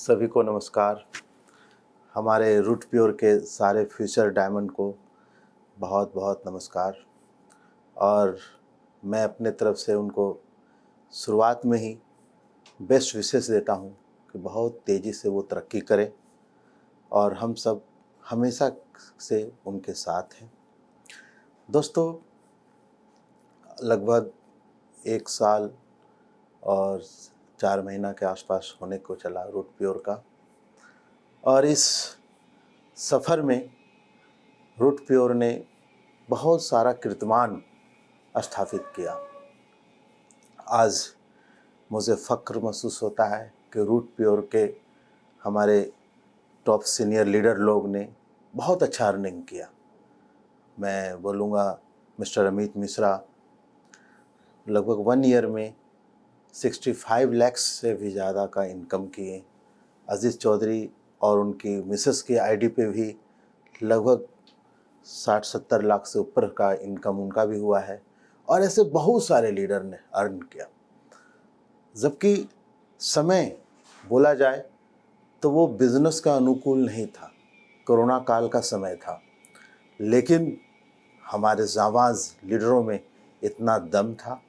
सभी को नमस्कार। हमारे रूट प्योर के सारे फ्यूचर डायमंड को बहुत बहुत नमस्कार। और मैं अपने तरफ से उनको शुरुआत में ही बेस्ट विशेस देता हूं कि बहुत तेज़ी से वो तरक्की करें और हम सब हमेशा से उनके साथ हैं। दोस्तों, लगभग 1 साल और 4 महीना के आसपास होने को चला रूट प्योर का, और इस सफ़र में रूट प्योर ने बहुत सारा कीर्तिमान स्थापित किया। आज मुझे फ़ख्र महसूस होता है कि रूट प्योर के हमारे टॉप सीनियर लीडर लोग ने बहुत अच्छा अर्निंग किया। मैं बोलूँगा मिस्टर अमित मिश्रा लगभग 1 ईयर में 65 लाख से भी ज़्यादा का इनकम किए। अजीज़ चौधरी और उनकी मिसेस की आईडी पे भी लगभग 60-70 लाख से ऊपर का इनकम उनका भी हुआ है, और ऐसे बहुत सारे लीडर ने अर्न किया। जबकि समय बोला जाए तो वो बिज़नेस का अनुकूल नहीं था, कोरोना काल का समय था, लेकिन हमारे जाबाज लीडरों में इतना दम था,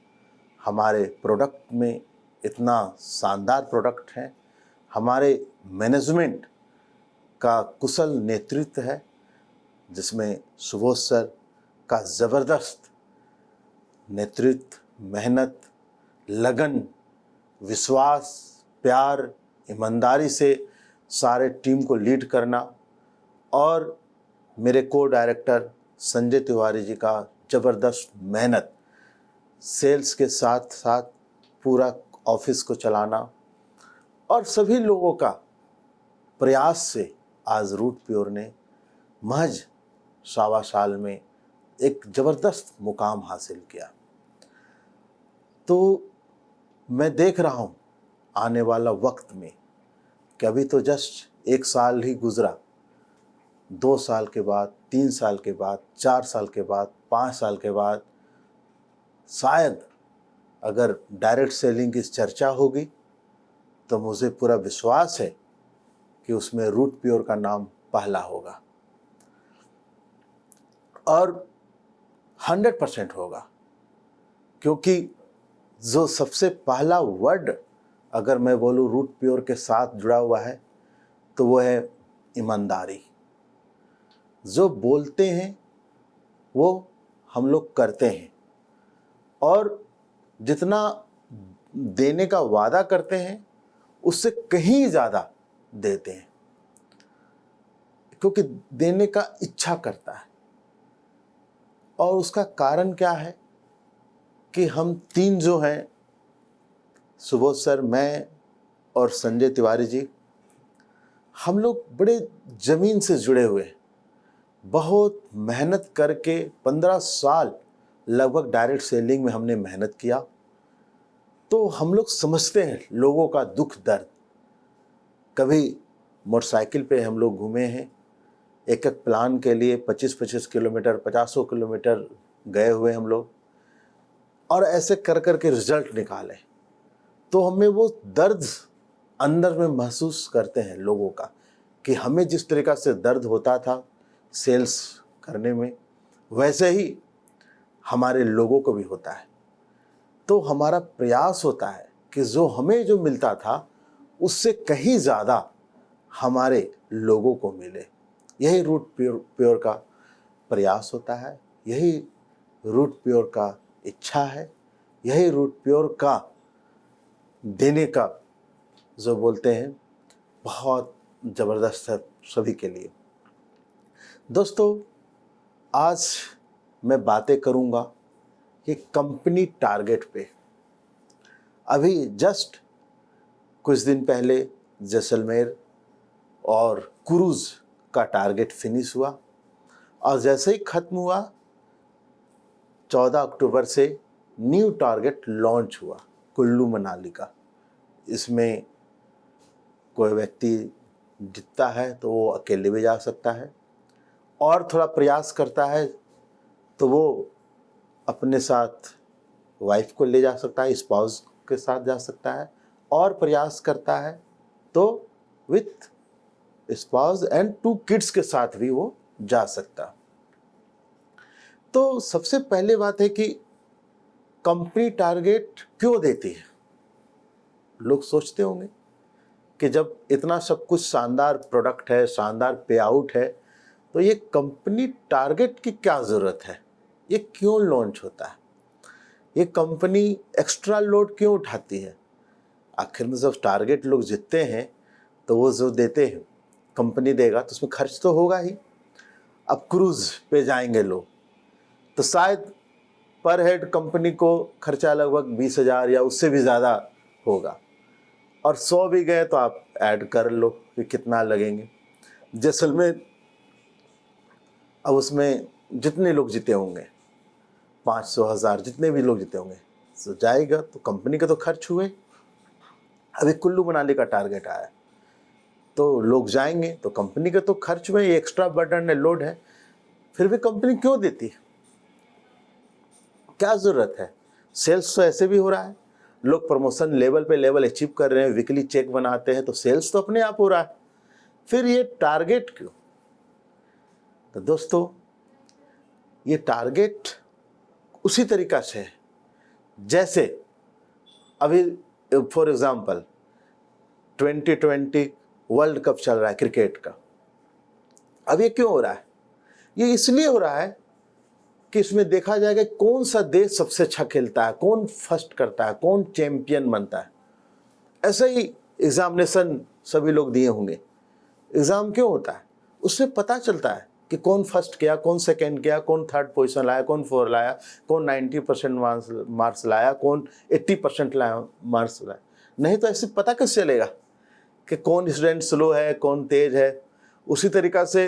हमारे प्रोडक्ट में इतना शानदार प्रोडक्ट है, हमारे मैनेजमेंट का कुशल नेतृत्व है, जिसमें सुबोध सर का ज़बरदस्त नेतृत्व, मेहनत, लगन, विश्वास, प्यार, ईमानदारी से सारे टीम को लीड करना, और मेरे को डायरेक्टर संजय तिवारी जी का ज़बरदस्त मेहनत, सेल्स के साथ साथ पूरा ऑफिस को चलाना, और सभी लोगों का प्रयास से आज रूट प्योर ने महज 1.25 साल में एक ज़बरदस्त मुकाम हासिल किया। तो मैं देख रहा हूँ आने वाला वक्त में कि अभी तो जस्ट 1 साल ही गुज़रा, 2 साल के बाद, 3 साल के बाद, 4 साल के बाद, 5 साल के बाद शायद अगर डायरेक्ट सेलिंग की चर्चा होगी तो मुझे पूरा विश्वास है कि उसमें रूट प्योर का नाम पहला होगा, और 100% होगा। क्योंकि जो सबसे पहला वर्ड अगर मैं बोलूँ रूट प्योर के साथ जुड़ा हुआ है तो वो है ईमानदारी। जो बोलते हैं वो हम लोग करते हैं, और जितना देने का वादा करते हैं उससे कहीं ज़्यादा देते हैं, क्योंकि देने का इच्छा करता है। और उसका कारण क्या है कि हम 3 जो हैं, सुबोध सर, मैं और संजय तिवारी जी, हम लोग बड़े ज़मीन से जुड़े हुए हैं। बहुत मेहनत करके 15 साल लगभग डायरेक्ट सेलिंग में हमने मेहनत किया। तो हम लोग समझते हैं लोगों का दुख दर्द। कभी मोटरसाइकिल पे हम लोग घूमे हैं, एक एक प्लान के लिए 25-25 किलोमीटर, 50 किलोमीटर गए हुए हम लोग, और ऐसे कर कर के रिजल्ट निकाले। तो हमें वो दर्द अंदर में महसूस करते हैं लोगों का, कि हमें जिस तरीक़ा से दर्द होता था सेल्स करने में, वैसे ही हमारे लोगों को भी होता है। तो हमारा प्रयास होता है कि जो मिलता था उससे कहीं ज़्यादा हमारे लोगों को मिले। यही रूट प्योर का प्रयास होता है, यही रूट प्योर का इच्छा है, यही रूट प्योर का देने का जो बोलते हैं बहुत ज़बरदस्त है सभी के लिए। दोस्तों, आज मैं बातें करूँगा कि कंपनी टारगेट पे। अभी जस्ट कुछ दिन पहले जैसलमेर और क्रूज़ का टारगेट फिनिश हुआ, और जैसे ही ख़त्म हुआ 14 अक्टूबर से न्यू टारगेट लॉन्च हुआ कुल्लू मनाली का। इसमें कोई व्यक्ति जीतता है तो वो अकेले भी जा सकता है, और थोड़ा प्रयास करता है तो वो अपने साथ वाइफ को ले जा सकता है, स्पाउस के साथ जा सकता है, और प्रयास करता है तो विथ स्पाउस एंड 2 किड्स के साथ भी वो जा सकता। तो सबसे पहले बात है कि कंपनी टारगेट क्यों देती है। लोग सोचते होंगे कि जब इतना सब कुछ शानदार प्रोडक्ट है, शानदार पे आउट है, तो ये कंपनी टारगेट की क्या ज़रूरत है, ये क्यों लॉन्च होता है, ये कंपनी एक्स्ट्रा लोड क्यों उठाती है। आखिर में जब टारगेट लोग जीतते हैं तो वो जो देते हैं कंपनी देगा तो उसमें खर्च तो होगा ही। अब क्रूज़ पे जाएंगे लोग तो शायद पर हेड कंपनी को खर्चा लगभग 20,000 या उससे भी ज़्यादा होगा, और 100 भी गए तो आप ऐड कर लो कि कितना लगेंगे। जैसलमेर, अब उसमें जितने लोग जीते होंगे 500,000 जितने भी लोग जीते होंगे तो जाएगा तो कंपनी के तो खर्च हुए। अभी कुल्लू मनाली का टारगेट आया तो लोग जाएंगे तो कंपनी के तो खर्च हुए, ये एक्स्ट्रा बर्डन है, लोड है। फिर भी कंपनी क्यों देती है, क्या ज़रूरत है। सेल्स तो ऐसे भी हो रहा है, लोग प्रमोशन लेवल पे लेवल अचीव कर रहे हैं, वीकली चेक बनाते हैं, तो सेल्स तो अपने आप हो रहा है। फिर ये टारगेट क्यों। तो दोस्तों ये टारगेट उसी तरीका से है जैसे अभी फॉर एग्जांपल 2020 वर्ल्ड कप चल रहा है क्रिकेट का। अब ये क्यों हो रहा है, ये इसलिए हो रहा है कि इसमें देखा जाएगा कौन सा देश सबसे अच्छा खेलता है, कौन फर्स्ट करता है, कौन चैंपियन बनता है। ऐसा ही एग्जामिनेशन सभी लोग दिए होंगे। एग्ज़ाम क्यों होता है, उससे पता चलता है कि कौन फर्स्ट किया, कौन सेकंड किया, कौन थर्ड पोजीशन लाया, कौन 4 लाया, कौन 90% मार्क्स लाया, कौन 80% लाया मार्क्स लाया। नहीं तो ऐसे पता कैसे चलेगा कि कौन स्टूडेंट स्लो है, कौन तेज है। उसी तरीक़ा से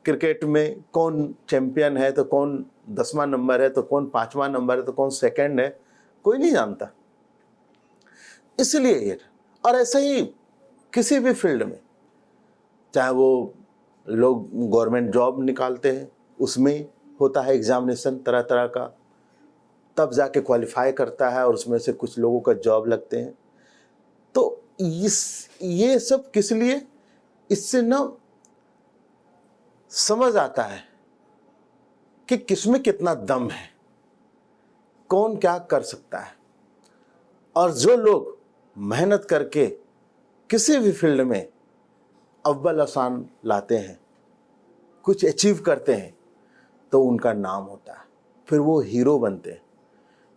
क्रिकेट में कौन चैंपियन है, तो कौन 10वां नंबर है, तो कौन 5वां नंबर है, तो कौन सेकंड है, कोई नहीं जानता। इसलिए ये, और ऐसे ही किसी भी फील्ड में, चाहे वो लोग गवर्नमेंट जॉब निकालते हैं उसमें होता है एग्जामिनेशन तरह तरह का, तब जाके क्वालिफाई करता है और उसमें से कुछ लोगों का जॉब लगते हैं। तो ये सब किस लिए, इससे ना समझ आता है कि किसमें कितना दम है, कौन क्या कर सकता है। और जो लोग मेहनत करके किसी भी फील्ड में अव्वल स्थान लाते हैं, कुछ अचीव करते हैं, तो उनका नाम होता है, फिर वो हीरो बनते हैं,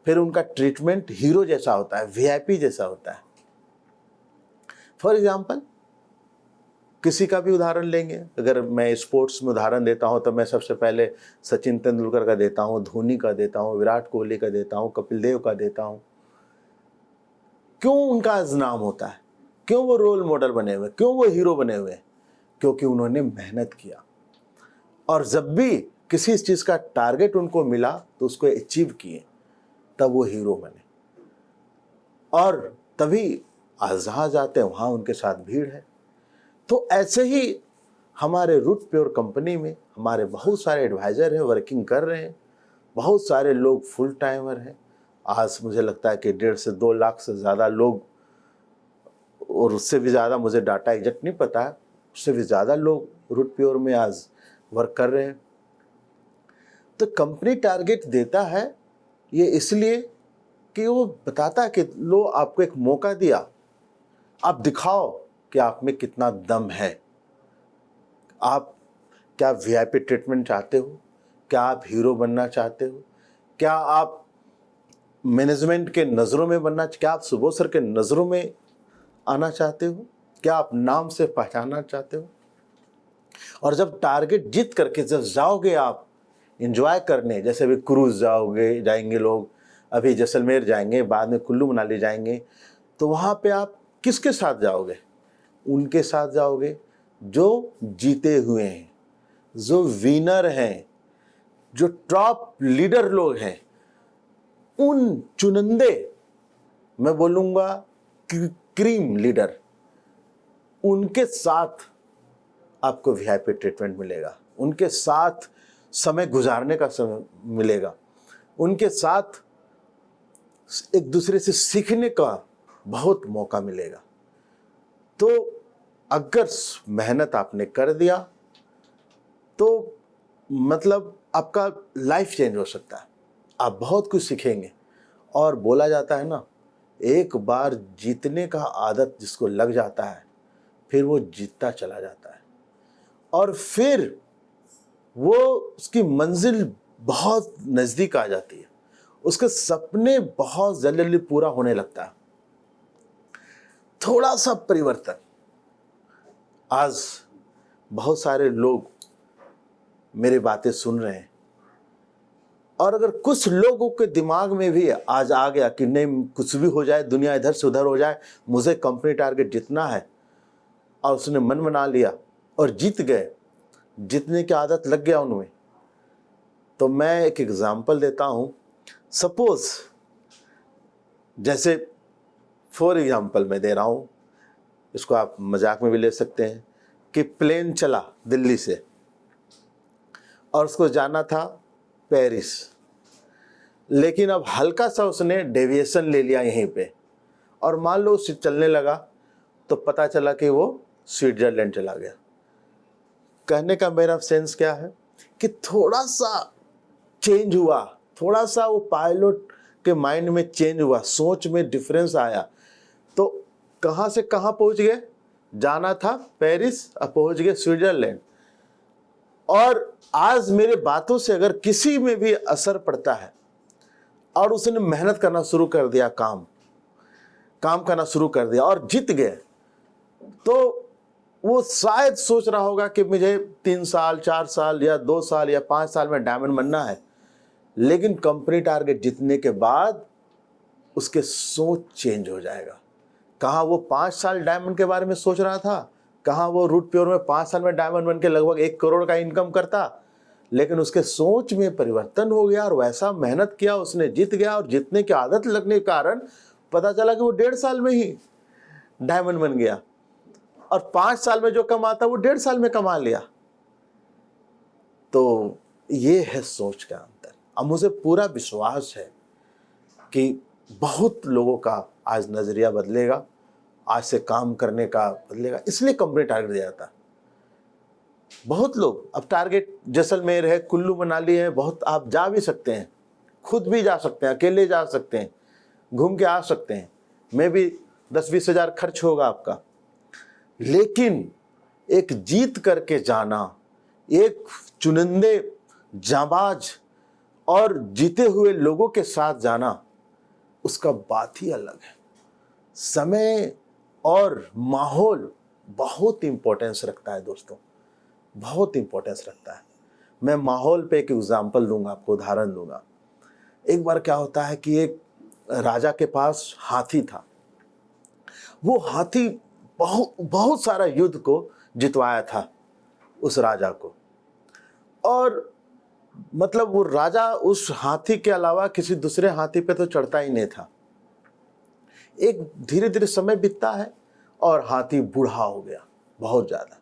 फिर उनका ट्रीटमेंट हीरो जैसा होता है, वीआईपी जैसा होता है। फॉर एग्जाम्पल किसी का भी उदाहरण लेंगे, अगर मैं स्पोर्ट्स में उदाहरण देता हूँ तो मैं सबसे पहले सचिन तेंदुलकर का देता हूँ, धोनी का देता हूँ, विराट कोहली का देता हूँ, कपिल देव का देता हूँ। क्यों उनका आज नाम होता है, क्यों वो रोल मॉडल बने हुए, क्यों वो हीरो बने हुए, क्योंकि उन्होंने मेहनत किया और जब भी किसी चीज़ का टारगेट उनको मिला तो उसको अचीव किए, तब वो हीरो बने। और तभी आज जहाँ जाते हैं वहाँ उनके साथ भीड़ है। तो ऐसे ही हमारे रूट प्योर कंपनी में हमारे बहुत सारे एडवाइज़र हैं, वर्किंग कर रहे हैं, बहुत सारे लोग फुल टाइमर हैं। आज मुझे लगता है कि 1.5 से 2 लाख से ज़्यादा लोग, और उससे भी ज़्यादा, मुझे डाटा एग्जैक्ट नहीं पता है, उससे भी ज़्यादा लोग रूट प्योर में आज वर्क कर रहे हैं। तो कंपनी टारगेट देता है ये इसलिए कि वो बताता है कि लो आपको एक मौका दिया, आप दिखाओ कि आप में कितना दम है। आप क्या वीआईपी ट्रीटमेंट चाहते हो, क्या आप हीरो बनना चाहते हो, क्या आप मैनेजमेंट के नज़रों में बनना, क्या आप सुबोध सर के नज़रों में आना चाहते हो, क्या आप नाम से पहचानना चाहते हो। और जब टारगेट जीत करके जब जाओगे आप एंजॉय करने, जैसे अभी क्रूज़ जाएंगे लोग, अभी जैसलमेर जाएंगे, बाद में कुल्लू मनाली जाएंगे, तो वहाँ पे आप किसके साथ जाओगे, उनके साथ जाओगे जो जीते हुए हैं, जो विनर हैं, जो टॉप लीडर लोग हैं। उन चुनिंदे, मैं बोलूँगा क्रीम लीडर, उनके साथ आपको वीआईपी ट्रीटमेंट मिलेगा, उनके साथ समय गुजारने का समय मिलेगा, उनके साथ एक दूसरे से सीखने का बहुत मौका मिलेगा। तो अगर मेहनत आपने कर दिया तो मतलब आपका लाइफ चेंज हो सकता है, आप बहुत कुछ सीखेंगे। और बोला जाता है ना, एक बार जीतने का आदत जिसको लग जाता है फिर वो जीतता चला जाता है, और फिर वो उसकी मंजिल बहुत नज़दीक आ जाती है, उसके सपने बहुत जल्दी पूरा होने लगता है। थोड़ा सा परिवर्तन, आज बहुत सारे लोग मेरी बातें सुन रहे हैं, और अगर कुछ लोगों के दिमाग में भी आज आ गया कि नहीं, कुछ भी हो जाए, दुनिया इधर से उधर हो जाए, मुझे कंपनी टारगेट जितना है, और उसने मन बना लिया और जीत गए, जीतने की आदत लग गया उनमें, तो मैं एक एग्जांपल देता हूँ। सपोज, जैसे फॉर एग्जांपल मैं दे रहा हूँ, इसको आप मजाक में भी ले सकते हैं, कि प्लेन चला दिल्ली से और उसको जाना था पेरिस, लेकिन अब हल्का सा उसने डेविएशन ले लिया यहीं पे, और मान लो उससे चलने लगा तो पता चला कि वो स्विट्जरलैंड चला गया। कहने का मेरा सेंस क्या है कि थोड़ा सा चेंज हुआ, थोड़ा सा वो पायलट के माइंड में चेंज हुआ, सोच में डिफरेंस आया, तो कहाँ से कहाँ पहुंच गए, जाना था पेरिस, अब पहुंच गए स्विट्जरलैंड। और आज मेरे बातों से अगर किसी में भी असर पड़ता है और उसने मेहनत करना शुरू कर दिया, काम करना शुरू कर दिया और जीत गए, तो वो शायद सोच रहा होगा कि मुझे 3 साल 4 साल या 2 साल या 5 साल में डायमंड बनना है, लेकिन कंपनी टारगेट जीतने के बाद उसके सोच चेंज हो जाएगा। कहाँ वो 5 साल डायमंड के बारे में सोच रहा था, कहाँ वो रूट प्योर में 5 साल में डायमंड बन के लगभग 1 करोड़ का इनकम करता, लेकिन उसके सोच में परिवर्तन हो गया और वैसा मेहनत किया, उसने जीत गया, और जीतने की आदत लगने के कारण पता चला कि वो 1.5 साल में ही डायमंड बन गया, और 5 साल में जो कमाता वो 1.5 साल में कमा लिया। तो ये है सोच का अंतर। अब मुझे पूरा विश्वास है कि बहुत लोगों का आज नजरिया बदलेगा, आज से काम करने का बदलेगा, इसलिए कंपनी टारगेट दिया जाता है। बहुत लोग अब टारगेट जैसलमेर है, कुल्लू मनाली है, बहुत आप जा भी सकते हैं, खुद भी जा सकते हैं, अकेले जा सकते हैं, घूम के आ सकते हैं, मैं भी 10-20 हज़ार खर्च होगा आपका, लेकिन एक जीत करके जाना, एक चुनिंदे जाबाज और जीते हुए लोगों के साथ जाना, उसका बात ही अलग है। समय और माहौल बहुत इंपॉर्टेंस रखता है दोस्तों, बहुत इंपॉर्टेंस रखता है। मैं माहौल पे एक एग्जांपल दूंगा आपको, उदाहरण दूंगा। एक बार क्या होता है कि एक राजा के पास हाथी था। वो हाथी बहुत सारा युद्ध को जितवाया था उस राजा को, और मतलब वो राजा उस हाथी के अलावा किसी दूसरे हाथी पे तो चढ़ता ही नहीं था। एक धीरे धीरे समय बीतता है और हाथी बूढ़ा हो गया बहुत ज्यादा।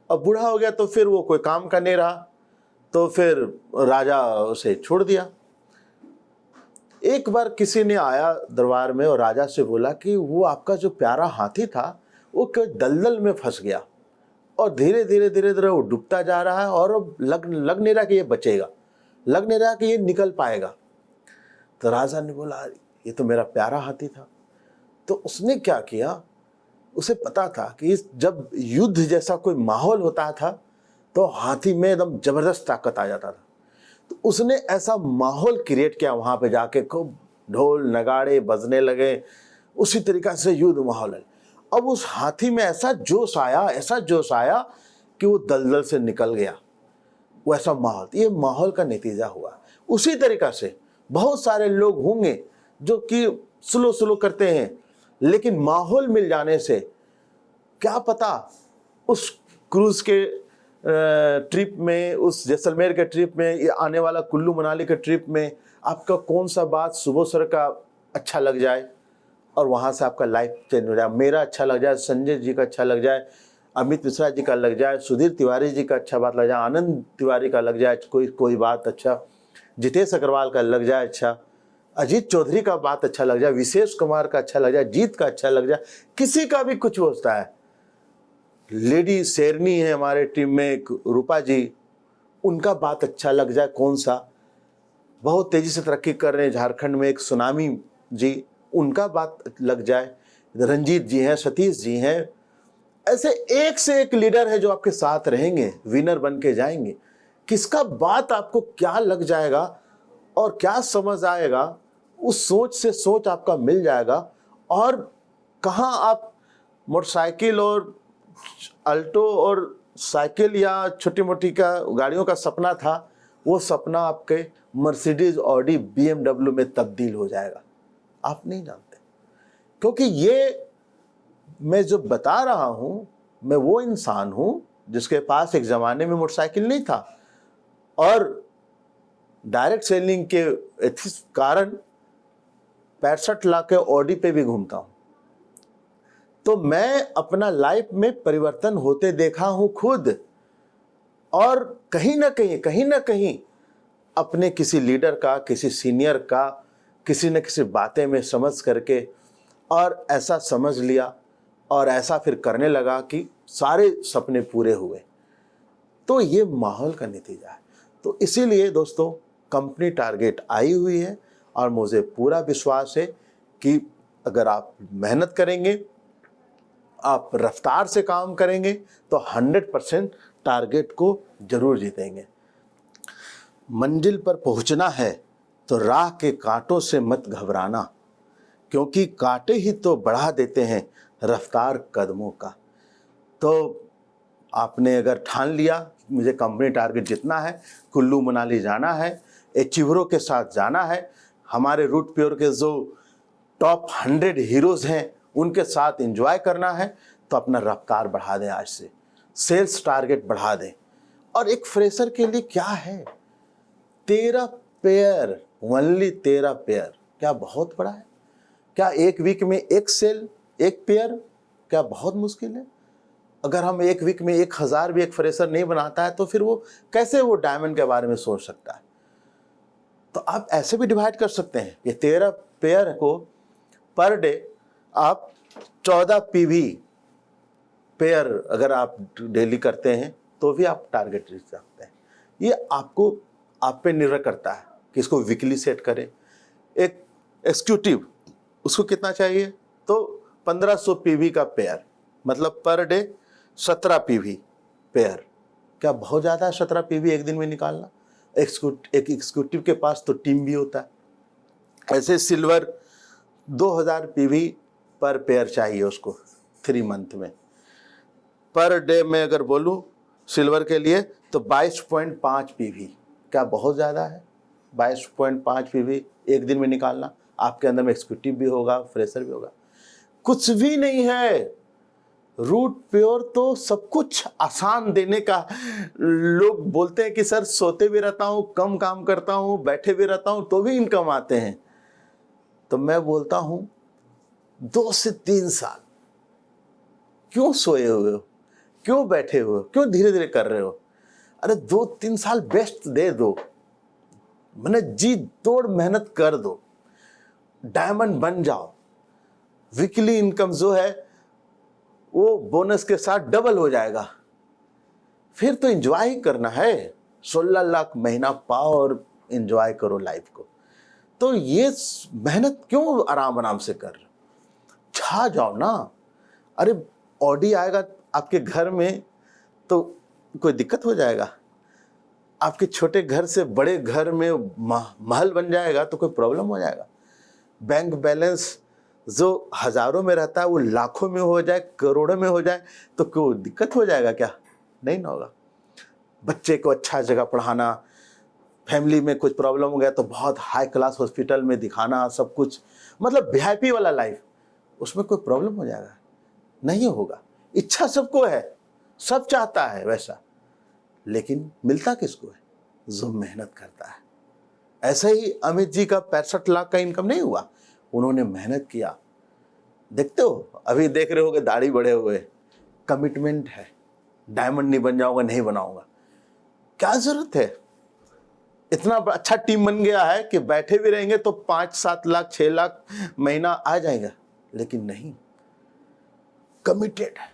अब बूढ़ा हो गया तो फिर वो कोई काम का नहीं रहा, तो फिर राजा उसे छोड़ दिया। एक बार किसी ने आया दरबार में और राजा से बोला कि वो आपका जो प्यारा हाथी था वो कोई दलदल में फंस गया, और धीरे धीरे वो डूबता जा रहा है, और अब लग नहीं रहा कि ये बचेगा, लग नहीं रहा कि ये निकल पाएगा। तो राजा ने बोला, ये तो मेरा प्यारा हाथी था। तो उसने क्या किया, उसे पता था कि जब युद्ध जैसा कोई माहौल होता था तो हाथी में एकदम जबरदस्त ताकत आ जाता था। तो उसने ऐसा माहौल क्रिएट किया, वहां पे जाके खूब ढोल नगाड़े बजने लगे, उसी तरीका से युद्ध माहौल है। अब उस हाथी में ऐसा जोश आया कि वो दलदल से निकल गया, वैसा माहौल। ये माहौल का नतीजा हुआ। उसी तरीका से बहुत सारे लोग होंगे जो कि स्लो करते हैं, लेकिन माहौल मिल जाने से क्या पता उस क्रूज के ट्रिप में, उस जैसलमेर के ट्रिप में, ये आने वाला कुल्लू मनाली के ट्रिप में आपका कौन सा बात सुबह सर का अच्छा लग जाए और वहाँ से आपका लाइफ चेंज हो जाए। मेरा अच्छा लग जाए, संजय जी का अच्छा लग जाए, अमित मिश्रा जी का लग जाए, सुधीर तिवारी जी का अच्छा बात लग जाए, आनंद तिवारी का लग जाए कोई बात अच्छा, जितेश अग्रवाल का लग जाए अच्छा, अजीत चौधरी का बात अच्छा लग जाए, विशेष कुमार का अच्छा लग जाए, जीत का अच्छा लग जाए, किसी का भी कुछ होता है, लेडी शेरनी है हमारे टीम में, एक रूपा जी, उनका बात अच्छा लग जाए कौन सा, बहुत तेजी से तरक्की कर रहे हैं झारखंड में, एक सुनामी जी, उनका बात लग जाए, रंजीत जी हैं, सतीश जी हैं, ऐसे एक से एक लीडर है जो आपके साथ रहेंगे, विनर बन के जाएंगे। किसका बात आपको क्या लग जाएगा और क्या समझ आएगा, उस सोच से सोच आपका मिल जाएगा। और कहाँ आप मोटरसाइकिल और अल्टो और साइकिल या छोटी मोटी का गाड़ियों का सपना था, वो सपना आपके मर्सिडीज, ऑडी, बीएमडब्ल्यू में तब्दील हो जाएगा। आप नहीं जानते, क्योंकि ये मैं जो बता रहा हूं, मैं वो इंसान हूं जिसके पास एक जमाने में मोटरसाइकिल नहीं था और डायरेक्ट सेलिंग के कारण 65 लाख के ऑडी पे भी घूमता हूं। तो मैं अपना लाइफ में परिवर्तन होते देखा हूं खुद, और कहीं ना कहीं अपने किसी लीडर का, किसी सीनियर का, किसी न किसी बातें में समझ करके और ऐसा समझ लिया और ऐसा फिर करने लगा कि सारे सपने पूरे हुए। तो ये माहौल का नतीजा है। तो इसीलिए दोस्तों, कंपनी टारगेट आई हुई है और मुझे पूरा विश्वास है कि अगर आप मेहनत करेंगे, आप रफ्तार से काम करेंगे तो 100% टारगेट को जरूर जीतेंगे। मंजिल पर पहुंचना है तो राह के कांटों से मत घबराना, क्योंकि कांटे ही तो बढ़ा देते हैं रफ्तार कदमों का। तो आपने अगर ठान लिया मुझे कंपनी टारगेट जितना है, कुल्लू मनाली जाना है, अचीवरों के साथ जाना है, हमारे रूट प्योर के जो टॉप 100 हीरोज़ हैं उनके साथ एंजॉय करना है, तो अपना रफ्तार बढ़ा दें, आज से सेल्स टारगेट बढ़ा दें। और एक फ्रेशर के लिए क्या है, 13 पेयर, ओनली 13 पेयर, क्या बहुत बड़ा है? क्या एक वीक में एक सेल, एक पेयर, क्या बहुत मुश्किल है? अगर हम एक वीक में 1000 भी एक फ्रेशर नहीं बनाता है तो फिर वो कैसे वो डायमंड के बारे में सोच सकता है? तो आप ऐसे भी डिवाइड कर सकते हैं, ये 13 पेयर को पर डे आप 14 पीवी पेयर अगर आप डेली करते हैं तो भी आप टारगेट रीच सकते हैं। ये आपको, आप पे निर्भर करता है कि इसको वीकली सेट करें। एक एग्जीक्यूटिव, उसको कितना चाहिए? तो 1500 पीवी का पेयर, मतलब पर डे 17 पीवी पेयर। क्या बहुत ज़्यादा है 17 पीवी एक दिन में निकालना? एक एग्जीक्यूटिव के पास तो टीम भी होता है। ऐसे सिल्वर 2000 पीवी पर पेयर चाहिए उसको 3 मंथ में। पर डे में अगर बोलूँ सिल्वर के लिए तो 22.5 पीवी, क्या बहुत ज़्यादा है? 22.5 पीवी एक दिन में निकालना। आपके अंदर में एग्जीक्यूटिव भी होगा, फ्रेशर भी होगा, कुछ भी नहीं है। रूट प्योर तो सब कुछ आसान देने का। लोग बोलते हैं कि सर सोते भी रहता हूँ, कम काम करता हूँ, बैठे भी रहता हूँ तो भी इनकम आते हैं। तो मैं बोलता हूँ 2 से 3 साल क्यों सोए हुए हो, क्यों बैठे हुए हो, क्यों धीरे धीरे कर रहे हो? अरे 2-3 साल बेस्ट दे दो, मैंने जी तोड़ मेहनत कर दो, डायमंड बन जाओ। वीकली इनकम जो है वो बोनस के साथ डबल हो जाएगा। फिर तो एंजॉय ही करना है। 16 लाख महीना पाओ और एंजॉय करो लाइफ को। तो ये मेहनत क्यों आराम से कर, छा जाओ ना। अरे ऑडी आएगा आपके घर में तो कोई दिक्कत हो जाएगा? आपके छोटे घर से बड़े घर में महल बन जाएगा तो कोई प्रॉब्लम हो जाएगा? बैंक बैलेंस जो हजारों में रहता है वो लाखों में हो जाए, करोड़ों में हो जाए तो कोई दिक्कत हो जाएगा क्या? नहीं ना होगा। बच्चे को अच्छा जगह पढ़ाना, फैमिली में कुछ प्रॉब्लम हो गया तो बहुत हाई क्लास हॉस्पिटल में दिखाना, सब कुछ मतलब वीआईपी वाला लाइफ, उसमें कोई प्रॉब्लम हो जाएगा? नहीं होगा। इच्छा सबको है, सब चाहता है वैसा, लेकिन मिलता किसको है? जो मेहनत करता है। ऐसे ही अमित जी का 65 लाख का इनकम नहीं हुआ, उन्होंने मेहनत किया। देखते हो, अभी देख रहे होगे दाढ़ी बढ़े हुए, कमिटमेंट है। डायमंड नहीं बन जाऊंगा, नहीं बनाऊंगा, क्या जरूरत है? इतना अच्छा टीम बन गया है कि बैठे भी रहेंगे तो 5-7 लाख 6 लाख महीना आ जाएगा, लेकिन नहीं, कमिटेड है।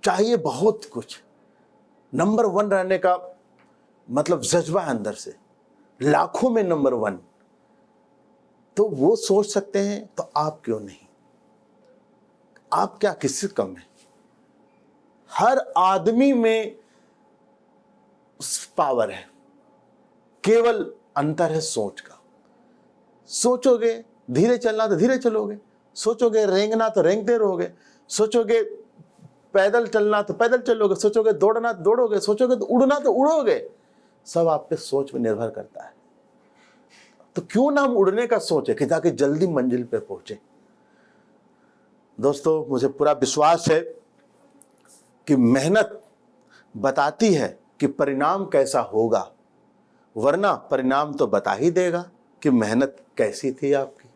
चाहिए बहुत कुछ, नंबर 1 रहने का मतलब जज्बा है अंदर से, लाखों में नंबर 1, तो वो सोच सकते हैं, तो आप क्यों नहीं? आप क्या किससे कम है? हर आदमी में पावर है, केवल अंतर है सोच का। सोचोगे धीरे चलना तो धीरे चलोगे, सोचोगे रेंगना तो रेंगते रहोगे, सोचोगे पैदल चलना तो पैदल चलोगे, सोचोगे दौड़ना तो दौड़ोगे, सोचोगे तो उड़ना तो उड़ोगे। सब आप पे सोच पे निर्भर करता है। तो क्यों ना हम उड़ने का सोचे कि ताकि जल्दी मंजिल पे पहुंचे। दोस्तों, मुझे पूरा विश्वास है कि मेहनत बताती है कि परिणाम कैसा होगा, वरना परिणाम तो बता ही देगा कि मेहनत कैसी थी आपकी।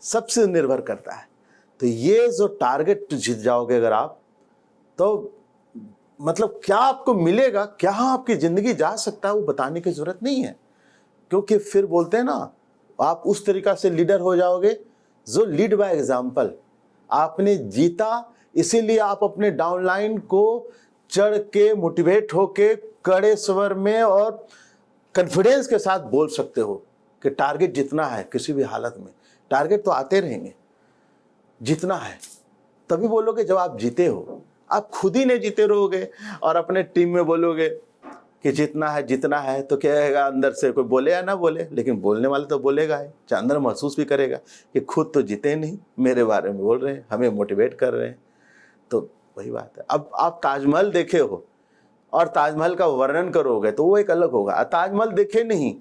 सबसे निर्भर करता है। तो ये जो टारगेट जीत जाओगे अगर आप, तो मतलब क्या आपको मिलेगा, क्या आपकी जिंदगी जा सकता है, वो बताने की जरूरत नहीं है। क्योंकि फिर बोलते हैं ना, आप उस तरीका से लीडर हो जाओगे जो लीड बाय एग्जाम्पल। आपने जीता, इसीलिए आप अपने डाउनलाइन को चढ़ के मोटिवेट होके कड़े स्वर में और कॉन्फिडेंस के साथ बोल सकते हो कि टारगेट जितना है किसी भी हालत में। टारगेट तो आते रहेंगे, जितना है तभी बोलोगे जब आप जीते हो। आप खुद ही नहीं जीते रहोगे और अपने टीम में बोलोगे कि जितना है, तो क्या है अंदर से, कोई बोले या ना बोले, लेकिन बोलने वाला तो बोलेगा ही, चाहे अंदर महसूस भी करेगा कि खुद तो जीते नहीं, मेरे बारे में बोल रहे हैं, हमें मोटिवेट कर रहे हैं। तो वही बात है। अब आप ताजमहल देखे हो और ताजमहल का वर्णन करोगे तो वो एक अलग होगा। ताजमहल देखे नहीं,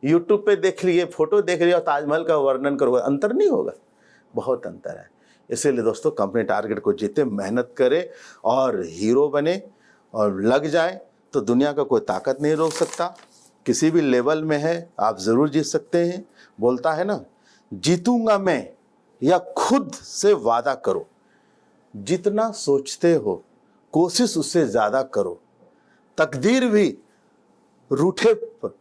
यूट्यूब पे देख लिए, फोटो देख लिए और ताजमहल का वर्णन करोगे, अंतर नहीं होगा, बहुत अंतर है। इसीलिए दोस्तों, कंपनी टारगेट को जीते, मेहनत करे और हीरो बने और लग जाए तो दुनिया का कोई ताकत नहीं रोक सकता। किसी भी लेवल में है आप ज़रूर जीत सकते हैं। बोलता है ना, जीतूंगा मैं, या खुद से वादा करो। जितना सोचते हो कोशिश उससे ज़्यादा करो। तकदीर भी रूठे पर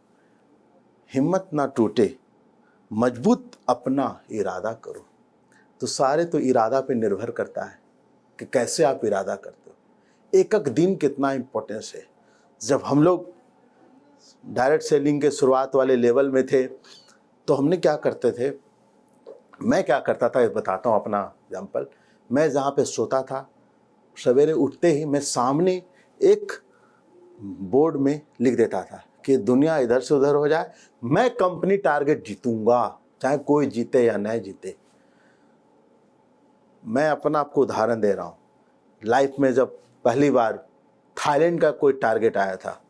हिम्मत ना टूटे, मजबूत अपना इरादा करो। तो सारे तो इरादा पे निर्भर करता है कि कैसे आप इरादा करते हो। एक एक दिन कितना इम्पोर्टेंस है। जब हम लोग डायरेक्ट सेलिंग के शुरुआत वाले लेवल में थे तो हमने क्या करते थे, मैं क्या करता था ये बताता हूँ अपना एग्जाम्पल। मैं जहाँ पे सोता था, सवेरे उठते ही मैं सामने एक बोर्ड में लिख देता था कि दुनिया इधर से उधर हो जाए, मैं कंपनी टारगेट जीतूंगा, चाहे कोई जीते या नहीं जीते। मैं अपना आपको उदाहरण दे रहा हूँ। लाइफ में जब पहली बार थाईलैंड का कोई टारगेट आया था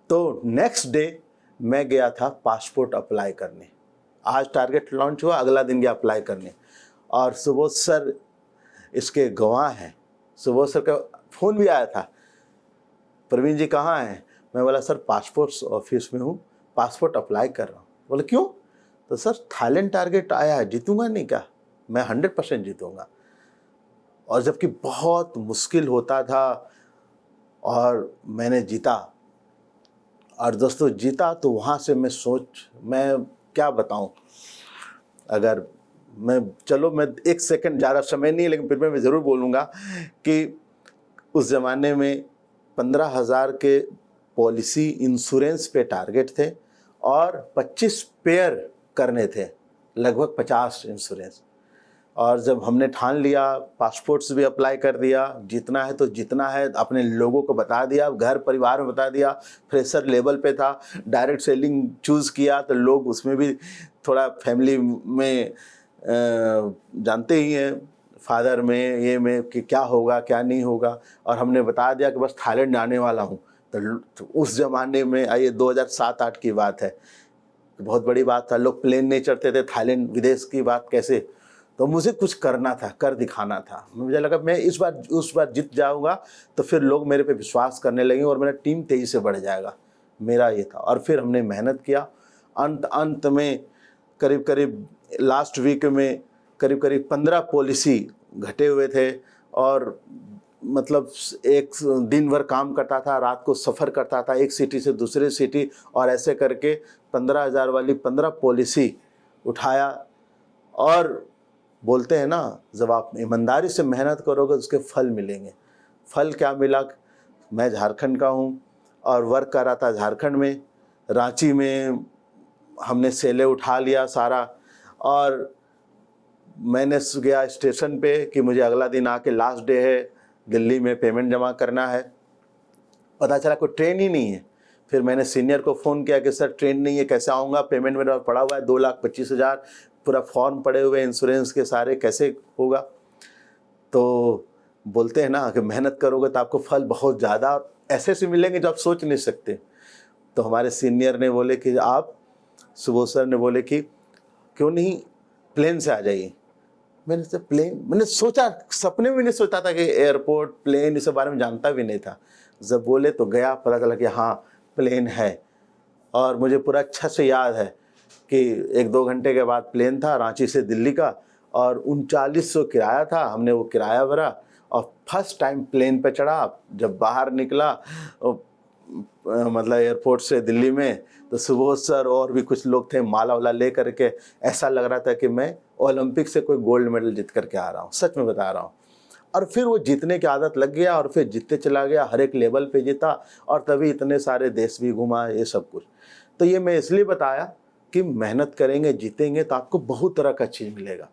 तो नेक्स्ट डे मैं गया था पासपोर्ट अप्लाई करने। आज टारगेट लॉन्च हुआ, अगला दिन गया अप्लाई करने, और सुबोध सर इसके गवाह हैं। सुबोध सर का फ़ोन भी आया था, प्रवीण जी कहाँ हैं? मैं बोला सर पासपोर्ट ऑफिस में हूँ, पासपोर्ट अप्लाई कर रहा हूँ। बोले क्यों? तो सर थाईलैंड टारगेट आया है, जीतूंगा नहीं क्या? मैं 100% जीतूंगा। और जबकि बहुत मुश्किल होता था और मैंने जीता। और दोस्तों जीता तो वहाँ से मैं क्या बताऊँ, अगर मैं एक सेकंड, ज़्यादा समय नहीं है लेकिन फिर मैं ज़रूर बोलूँगा कि उस ज़माने में 15,000 के पॉलिसी इंश्योरेंस पे टारगेट थे और 25 पेयर करने थे, लगभग 50 इंश्योरेंस। और जब हमने ठान लिया, पासपोर्ट्स भी अप्लाई कर दिया, जीतना है तो जीतना है, अपने लोगों को बता दिया, घर परिवार में बता दिया, फ्रेशर लेवल पे था, डायरेक्ट सेलिंग चूज़ किया तो लोग उसमें भी थोड़ा फैमिली में जानते ही हैं, फादर में ये में कि क्या होगा क्या नहीं होगा। और हमने बता दिया कि बस थाईलैंड आने वाला हूँ। तो उस ज़माने में, आइए 2007-8 की बात है, बहुत बड़ी बात था, लोग प्लेन नहीं चढ़ते थे, थाईलैंड विदेश की बात कैसे। तो मुझे कुछ करना था, कर दिखाना था। मुझे लगा मैं उस बार जीत जाऊंगा तो फिर लोग मेरे पे विश्वास करने लगेंगे और मेरा टीम तेज़ी से बढ़ जाएगा, मेरा ये था। और फिर हमने मेहनत किया। अंत में करीब लास्ट वीक में करीब 15 पॉलिसी घटे हुए थे। और मतलब एक दिन भर काम करता था, रात को सफ़र करता था एक सिटी से दूसरे सिटी, और ऐसे करके 15,000 वाली 15 पॉलिसी उठाया। और बोलते हैं ना, जब आप ईमानदारी से मेहनत करोगे तो उसके फल मिलेंगे। फल क्या मिला? मैं झारखंड का हूँ और वर्क कर रहा था झारखंड में, रांची में हमने सेले उठा लिया सारा, और मैंने गया स्टेशन पे कि मुझे अगला दिन आके लास्ट डे है, दिल्ली में पेमेंट जमा करना है। पता चला कोई ट्रेन ही नहीं है। फिर मैंने सीनियर को फ़ोन किया कि सर ट्रेन नहीं है, कैसे आऊँगा? पेमेंट मेरा पड़ा हुआ है 2,25,000, पूरा फॉर्म पड़े हुए इंश्योरेंस के सारे, कैसे होगा? तो बोलते हैं ना कि मेहनत करोगे तो आपको फल बहुत ज़्यादा ऐसे ऐसे मिलेंगे जो आप सोच नहीं सकते। तो हमारे सीनियर ने बोले कि आप, सुबोध सर ने बोले कि क्यों नहीं प्लेन से आ जाइए। मैंने से प्लेन, मैंने सोचा, सपने में नहीं सोचा था कि एयरपोर्ट, प्लेन, इस बारे में जानता भी नहीं था। जब बोले तो गया, पता चला कि हाँ प्लेन है। और मुझे पूरा अच्छा से याद है कि 1-2 घंटे के बाद प्लेन था रांची से दिल्ली का, और 3900 किराया था। हमने वो किराया भरा और फर्स्ट टाइम प्लेन पे चढ़ा। जब बाहर निकला मतलब एयरपोर्ट से दिल्ली में, तो सुबोध सर और भी कुछ लोग थे माला वाला ले करके, ऐसा लग रहा था कि मैं ओलंपिक से कोई गोल्ड मेडल जीत करके आ रहा हूँ, सच में बता रहा हूँ। और फिर वो जीतने की आदत लग गया और फिर जीतते चला गया, हर एक लेवल पे जीता, और तभी इतने सारे देश भी घुमा, ये सब कुछ। तो ये मैं इसलिए बताया कि मेहनत करेंगे, जीतेंगे तो आपको बहुत तरह का चीज़ मिलेगा।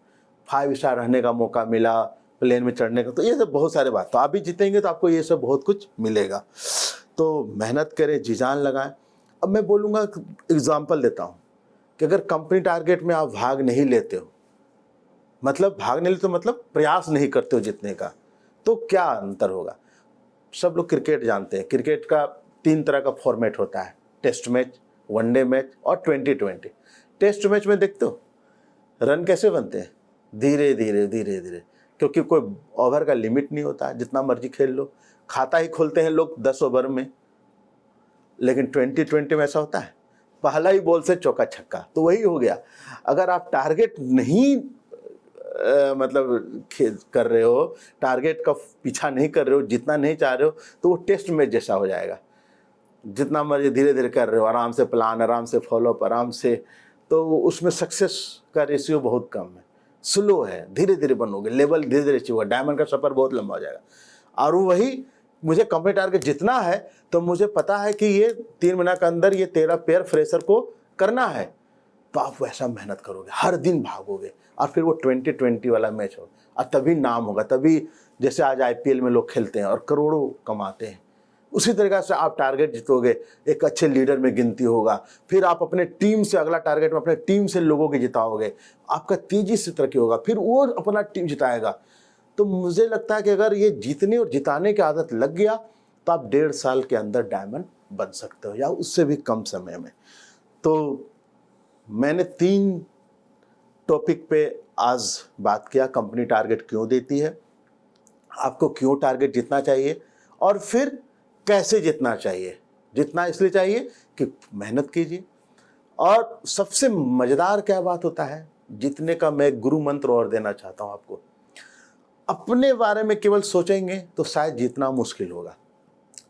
5 स्टार रहने का मौका मिला, प्लेन में चढ़ने का, तो ये सब बहुत सारे बात। तो आप भी जीतेंगे तो आपको ये सब बहुत कुछ मिलेगा। तो मेहनत करें, जी जान लगाएं। अब मैं बोलूँगा, एग्जाम्पल देता हूँ कि अगर कंपनी टारगेट में आप भाग नहीं लेते हो, मतलब भाग नहीं लेते तो मतलब प्रयास नहीं करते हो जीतने का, तो क्या अंतर होगा? सब लोग क्रिकेट जानते हैं। क्रिकेट का 3 तरह का फॉर्मेट होता है, टेस्ट मैच, वनडे मैच और 2020। टेस्ट मैच में देखते हो रन कैसे बनते हैं? धीरे धीरे धीरे धीरे, क्योंकि कोई ओवर का लिमिट नहीं होता है, जितना मर्जी खेल लो। खाता ही खोलते हैं लोग 10 ओवर में। लेकिन 2020 में ऐसा होता है, पहला ही बॉल से चौका छक्का, तो वही हो गया। अगर आप टारगेट नहीं मतलब कर रहे हो, टारगेट का पीछा नहीं कर रहे हो, जितना नहीं चाह रहे हो, तो वो टेस्ट मैच जैसा हो जाएगा। जितना मर्जी धीरे धीरे कर रहे हो, आराम से प्लान, आराम से फॉलोअप, आराम से, तो उसमें सक्सेस का रेशियो बहुत कम है, स्लो है। धीरे धीरे बनोगे, लेवल धीरे धीरे अचीव होगा, डायमंड का सफ़र बहुत लंबा हो जाएगा। और वही मुझे कंपनी टारगेट जितना है, तो मुझे पता है कि ये 3 महीना के अंदर ये 13 पेयर फ्रेशर को करना है, तो आप वैसा मेहनत करोगे, हर दिन भागोगे, और फिर वो 2020 वाला मैच होगा, और तभी नाम होगा। तभी जैसे आज IPL में लोग खेलते हैं और करोड़ों कमाते हैं, उसी तरीक़े से आप टारगेट जीतोगे, एक अच्छे लीडर में गिनती होगा। फिर आप अपने टीम से अगला टारगेट में अपने टीम से लोगों के जिताओगे, आपका तेजी से तरक्की होगा, फिर वो अपना टीम जिताएगा। तो मुझे लगता है कि अगर ये जीतने और जिताने की आदत लग गया, तो आप 1.5 साल के अंदर डायमंड बन सकते हो, या उससे भी कम समय में। तो मैंने 3 टॉपिक पे आज बात किया। कंपनी टारगेट क्यों देती है, आपको क्यों टारगेट जीतना चाहिए, और फिर कैसे जीतना चाहिए। जितना इसलिए चाहिए कि मेहनत कीजिए। और सबसे मज़ेदार क्या बात होता है जीतने का, मैं गुरु मंत्र और देना चाहता हूँ आपको। अपने बारे में केवल सोचेंगे तो शायद जीतना मुश्किल होगा,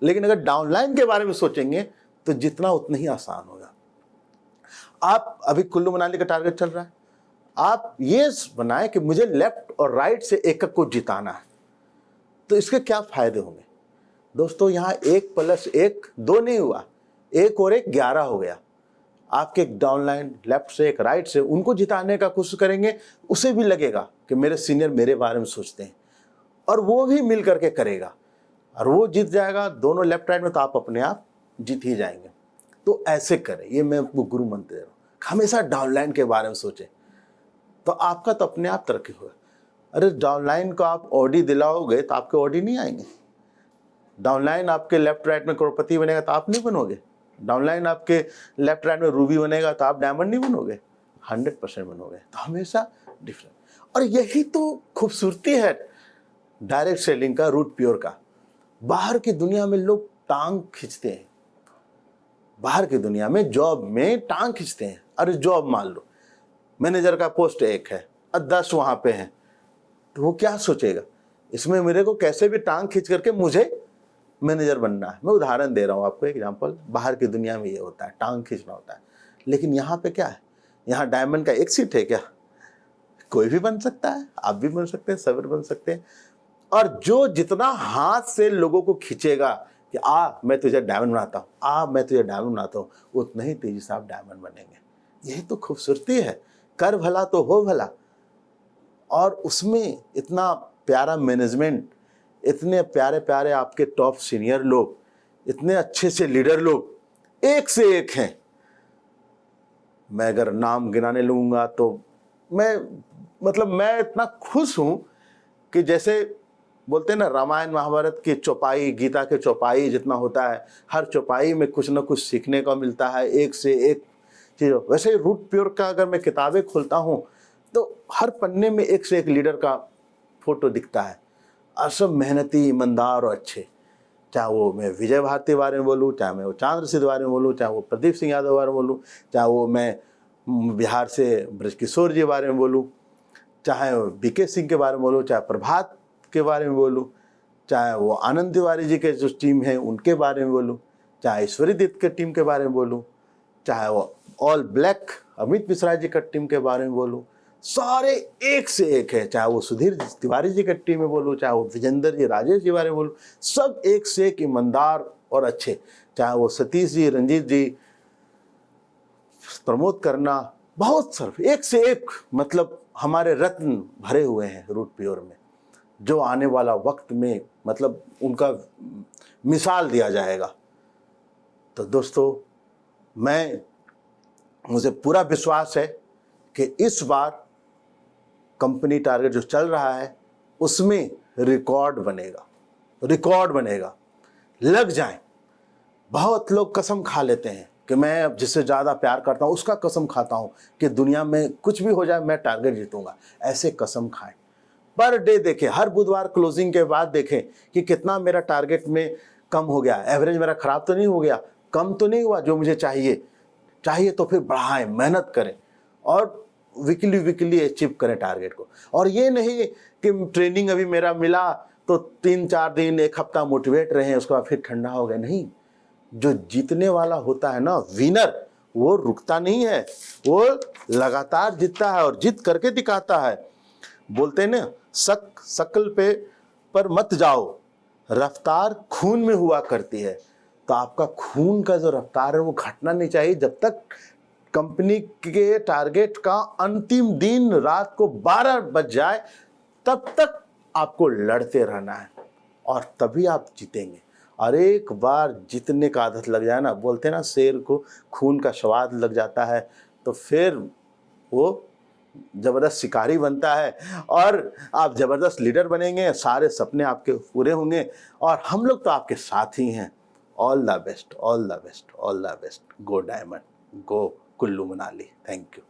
लेकिन अगर डाउनलाइन के बारे में सोचेंगे तो जीतना उतना ही आसान होगा। आप अभी कुल्लू मनाली का टारगेट चल रहा है, आप ये बनाएं कि मुझे लेफ्ट और राइट से एक को जिताना है, तो इसके क्या फायदे होंगे दोस्तों? यहाँ 1 + 1 2 नहीं हुआ, 1 और 1 11 हो गया। आपके डाउनलाइन लेफ्ट से, एक राइट से, उनको जिताने का कोशिश करेंगे, उसे भी लगेगा कि मेरे सीनियर मेरे बारे में सोचते हैं, और वो भी मिल करके करेगा, और वो जीत जाएगा दोनों लेफ्ट राइट में, तो आप अपने आप जीत ही जाएंगे। तो ऐसे करें, ये मैं आपको गुरु मंत्र दे रहा हूँ। हमेशा डाउनलाइन के बारे में सोचें, तो आपका तो अपने आप तरक्की होगा। अरे डाउनलाइन को आप ऑडी दिलाओगे तो आपके ऑडी नहीं आएंगे। डाउनलाइन आपके लेफ्ट राइट में करोड़पति बनेगा तो आप नहीं बनोगे। डाउनलाइन आपके लेफ्ट राइट में रूबी बनेगा तो आप डायमंड नहीं बनोगे, 100% बनोगे। तो हमेशा डिफरेंट। और यही तो खूबसूरती है डायरेक्ट सेलिंग का, रूट प्योर का। बाहर की दुनिया में लोग टांग खींचते हैं, बाहर की दुनिया में जॉब में टांग खींचते हैं। अरे जॉब मान लो मैनेजर का पोस्ट 1 है और 10 वहाँ पे हैं, तो वो क्या सोचेगा, इसमें मेरे को कैसे भी टांग खींच करके मुझे मैनेजर बनना है। मैं उदाहरण दे रहा हूँ आपको, एग्जांपल। बाहर की दुनिया में ये होता है, टांग खींचना होता है। लेकिन यहाँ पे क्या है, यहाँ डायमंड का 1 सीट है क्या? कोई भी बन सकता है, आप भी बन सकते हैं, सभी बन सकते हैं। और जो जितना हाथ से लोगों को खींचेगा कि मैं तुझे डायमंड बनाता हूँ, मैं तुझे डायमंड बनाता हूँ, उतना ही तेजी से आप डायमंड बनेंगे। यही तो खूबसूरती है, कर भला तो हो भला। और उसमें इतना प्यारा मैनेजमेंट, इतने प्यारे प्यारे आपके टॉप सीनियर लोग, इतने अच्छे से लीडर लोग, एक से एक हैं। मैं अगर नाम गिनाने लगूंगा तो मैं इतना खुश हूं कि जैसे बोलते हैं ना, रामायण महाभारत की चौपाई, गीता के चौपाई जितना होता है, हर चौपाई में कुछ ना कुछ सीखने को मिलता है, एक से एक चीज़। वैसे रूट प्योर का अगर मैं किताबें खोलता हूँ तो हर पन्ने में एक से एक लीडर का फोटो दिखता है, और सब मेहनती, ईमानदार और अच्छे। चाहे वो मैं विजय भारती के बारे में बोलूँ, चाहे मैं वो चांद्र सिंह के बारे में बोलूँ, चाहे वो प्रदीप सिंह यादव के बारे में बोलूँ, चाहे वो मैं बिहार से ब्रजकिशोर जी के बारे में बोलूँ, चाहे बीके सिंह के बारे में बोलूँ, चाहे प्रभात के बारे में बोलूँ, चाहे वो आनंद तिवारी जी के जो टीम है उनके बारे में बोलूँ, चाहे ईश्वरी दत्त के टीम के बारे में बोलूँ, चाहे वो ऑल ब्लैक अमित मिश्रा जी का टीम के बारे में बोलूँ, सारे एक से एक है। चाहे वो सुधीर तिवारी जी के टीम में बोलूँ, चाहे वो विजेंद्र जी, राजेश जी बारे में बोलूँ, सब एक से एक ईमानदार और अच्छे। चाहे वो सतीश जी, रंजीत जी, प्रमोद करना, बहुत सारे एक से एक, मतलब हमारे रत्न भरे हुए हैं रूट प्योर में, जो आने वाला वक्त में मतलब उनका मिसाल दिया जाएगा। तो दोस्तों, मुझे पूरा विश्वास है कि इस बार कंपनी टारगेट जो चल रहा है उसमें रिकॉर्ड बनेगा, रिकॉर्ड बनेगा। लग जाए। बहुत लोग कसम खा लेते हैं कि मैं अब जिससे ज़्यादा प्यार करता हूँ उसका कसम खाता हूँ कि दुनिया में कुछ भी हो जाए मैं टारगेट जीतूंगा। ऐसे कसम खाएं। पर डे देखें, हर बुधवार क्लोजिंग के बाद देखें कि कितना मेरा टारगेट में कम हो गया, एवरेज मेरा खराब तो नहीं हो गया, कम तो नहीं हुआ जो मुझे चाहिए तो फिर बढ़ाएं, मेहनत करें और वीकली अचीव करें टारगेट को। और ये नहीं कि ट्रेनिंग अभी मेरा मिला तो 3-4 दिन, एक हफ्ता मोटिवेट रहे, उसके बाद फिर ठंडा हो गए। नहीं, जो जीतने वाला होता है ना, विनर, वो रुकता नहीं है, वो लगातार जीतता है और जीत करके दिखाता है। बोलते हैं ना, शक्ल पर मत जाओ, रफ्तार खून में हुआ करती है। तो आपका खून का जो रफ्तार है वो घटना नहीं चाहिए। जब तक कंपनी के टारगेट का अंतिम दिन रात को 12 बज जाए तब तक आपको लड़ते रहना है और तभी आप जीतेंगे। और एक बार जीतने का आदत लग जाए ना, बोलते हैं ना, शेर को खून का स्वाद लग जाता है तो फिर वो जबरदस्त शिकारी बनता है और आप जबरदस्त लीडर बनेंगे, सारे सपने आपके पूरे होंगे और हम लोग तो आपके साथ ही हैं। All the best, all the best, all the best. Go diamond, go Kullu Manali. Thank you.